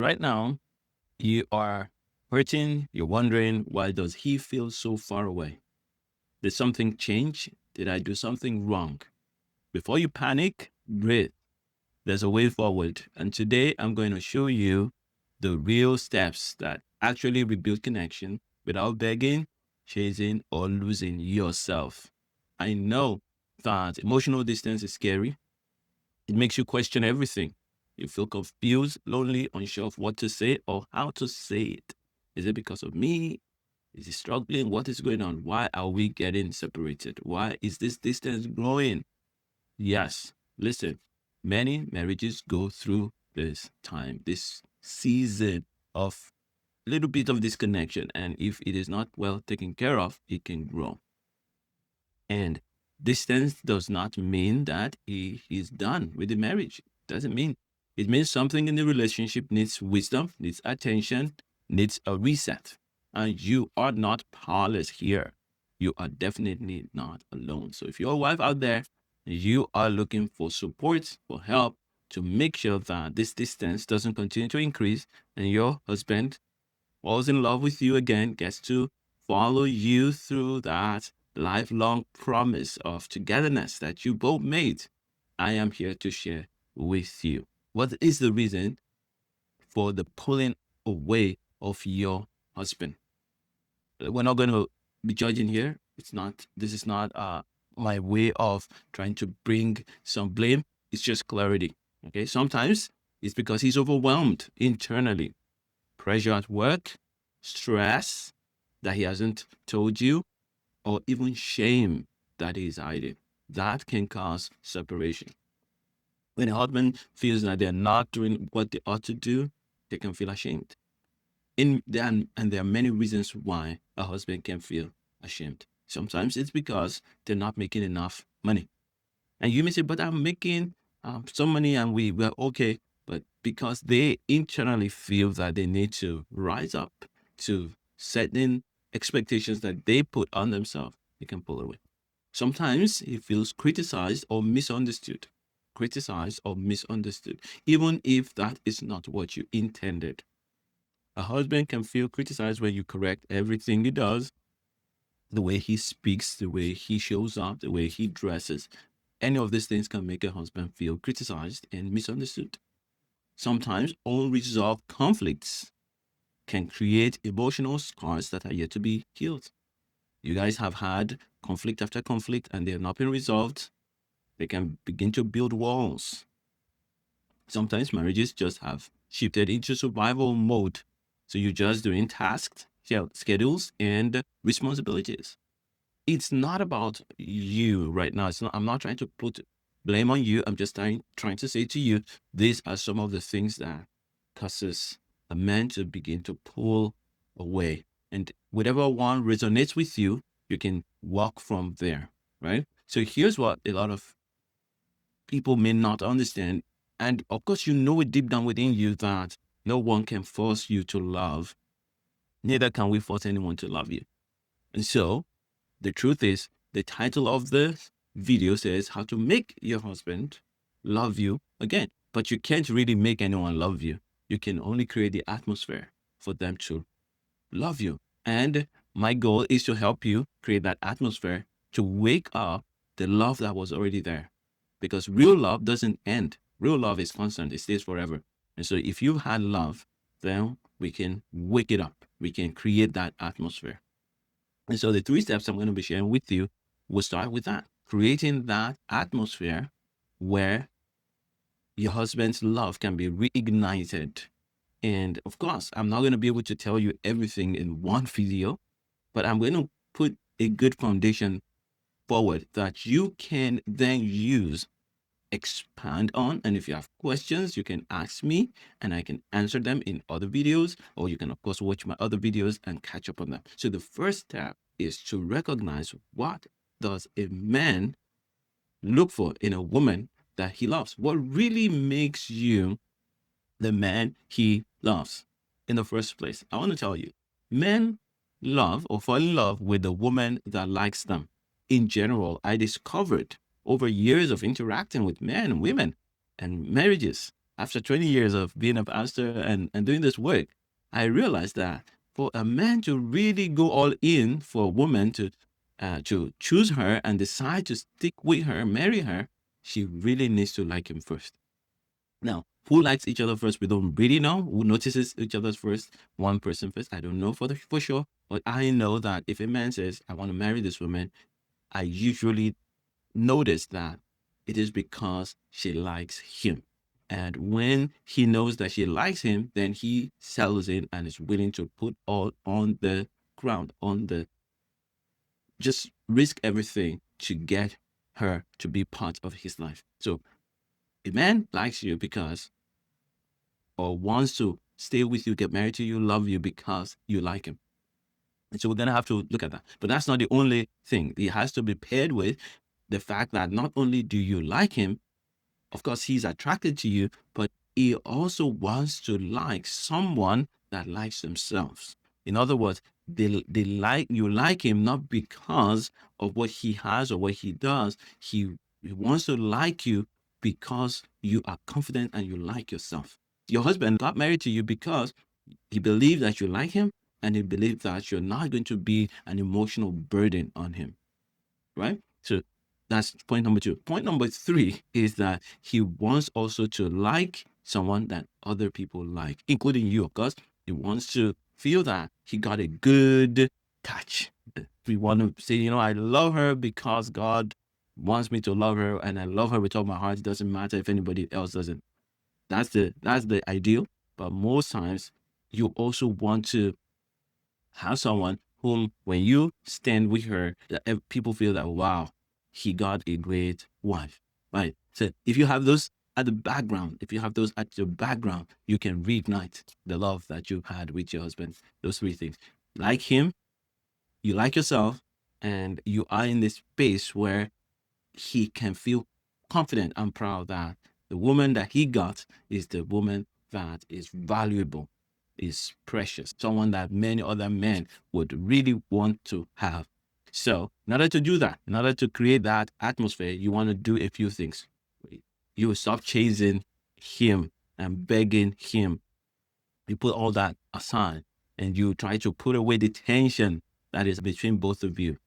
Right now, you are hurting. You're wondering, why does he feel so far away? Did something change? Did I do something wrong? Before you panic, breathe. There's a way forward. And today I'm going to show you the real steps that actually rebuild connection without begging, chasing, or losing yourself. I know that emotional distance is scary. It makes you question everything. You feel confused, lonely, unsure of what to say or how to say it. Is it because of me? Is he struggling? What is going on? Why are we getting separated? Why is this distance growing? Yes, listen, many marriages go through this time, this season of little bit of disconnection. And if it is not well taken care of, it can grow. And distance does not mean that he is done with the marriage. Doesn't mean. It means something in the relationship needs wisdom, needs attention, needs a reset. And you are not powerless here. You are definitely not alone. So if you're a wife out there, you are looking for support, for help to make sure that this distance doesn't continue to increase and your husband falls in love with you again, gets to follow you through that lifelong promise of togetherness that you both made. I am here to share with you. What is the reason for the pulling away of your husband? We're not going to be judging here. This is not my way of trying to bring some blame. It's just clarity. Okay. Sometimes it's because he's overwhelmed internally, pressure at work, stress that he hasn't told you, or even shame that he's hiding. That can cause separation. When a husband feels that they're not doing what they ought to do, they can feel ashamed. And there are many reasons why a husband can feel ashamed. Sometimes it's because they're not making enough money. And you may say, but I'm making some money and we're okay. But because they internally feel that they need to rise up to certain expectations that they put on themselves, they can pull away. Sometimes he feels criticized or misunderstood. Criticized or misunderstood, even if that is not what you intended. A husband can feel criticized when you correct everything he does, the way he speaks, the way he shows up, the way he dresses. Any of these things can make a husband feel criticized and misunderstood. Sometimes unresolved conflicts can create emotional scars that are yet to be healed. You guys have had conflict after conflict and they have not been resolved. They can begin to build walls. Sometimes marriages just have shifted into survival mode. So you're just doing tasks, schedules, and responsibilities. It's not about you right now. I'm not trying to put blame on you. I'm just trying to say to you, these are some of the things that causes a man to begin to pull away. And whatever one resonates with you, you can walk from there, right? So here's what a lot of people may not understand. And of course, you know it deep down within you that no one can force you to love. Neither can we force anyone to love you. And so the truth is, the title of the video says how to make your husband love you again. But you can't really make anyone love you. You can only create the atmosphere for them to love you. And my goal is to help you create that atmosphere to wake up the love that was already there. Because real love doesn't end. Real love is constant. It stays forever. And so if you've had love, then we can wake it up. We can create that atmosphere. And so the 3 steps I'm going to be sharing with you will start with that, creating that atmosphere where your husband's love can be reignited. And of course, I'm not going to be able to tell you everything in one video, but I'm going to put a good foundation forward that you can then use, expand on. And if you have questions, you can ask me and I can answer them in other videos, or you can, of course, watch my other videos and catch up on them. So the first step is to recognize, what does a man look for in a woman that he loves? What really makes you the man he loves in the first place? I want to tell you, men love or fall in love with the woman that likes them. In general, I discovered over years of interacting with men and women and marriages, after 20 years of being a pastor and doing this work, I realized that for a man to really go all in for a woman to choose her and decide to stick with her, marry her, she really needs to like him first. Now, who likes each other first? We don't really know. Who notices each other first? One person first. I don't know for sure, but I know that if a man says, "I want to marry this woman," I usually notice that it is because she likes him. And when he knows that she likes him, then he settles in and is willing to put all on the ground, on the just risk everything to get her to be part of his life. So a man likes you because, or wants to stay with you, get married to you, love you because you like him. And so we're going to have to look at that. But that's not the only thing. It has to be paired with the fact that not only do you like him, of course, he's attracted to you, but he also wants to like someone that likes themselves. In other words, they like you like him not because of what he has or what he does. He wants to like you because you are confident and you like yourself. Your husband got married to you because he believed that you like him and he believed that you're not going to be an emotional burden on him, right? So that's point number two. Point number three is that he wants also to like someone that other people like, including you, of course. He wants to feel that he got a good catch. We want to say, I love her because God wants me to love her, and I love her with all my heart. It doesn't matter if anybody else doesn't. That's the ideal. But most times, you also want to have someone whom, when you stand with her, that people feel that, wow, he got a great wife, right? So if you have those at the background, if you have those at your background, you can reignite the love that you had with your husband. Those three things: like him, you like yourself, and you are in this space where he can feel confident and proud that the woman that he got is the woman that is valuable, is precious, someone that many other men would really want to have. So, in order to do that, in order to create that atmosphere, you want to do a few things. You stop chasing him and begging him. You put all that aside and you try to put away the tension that is between both of you.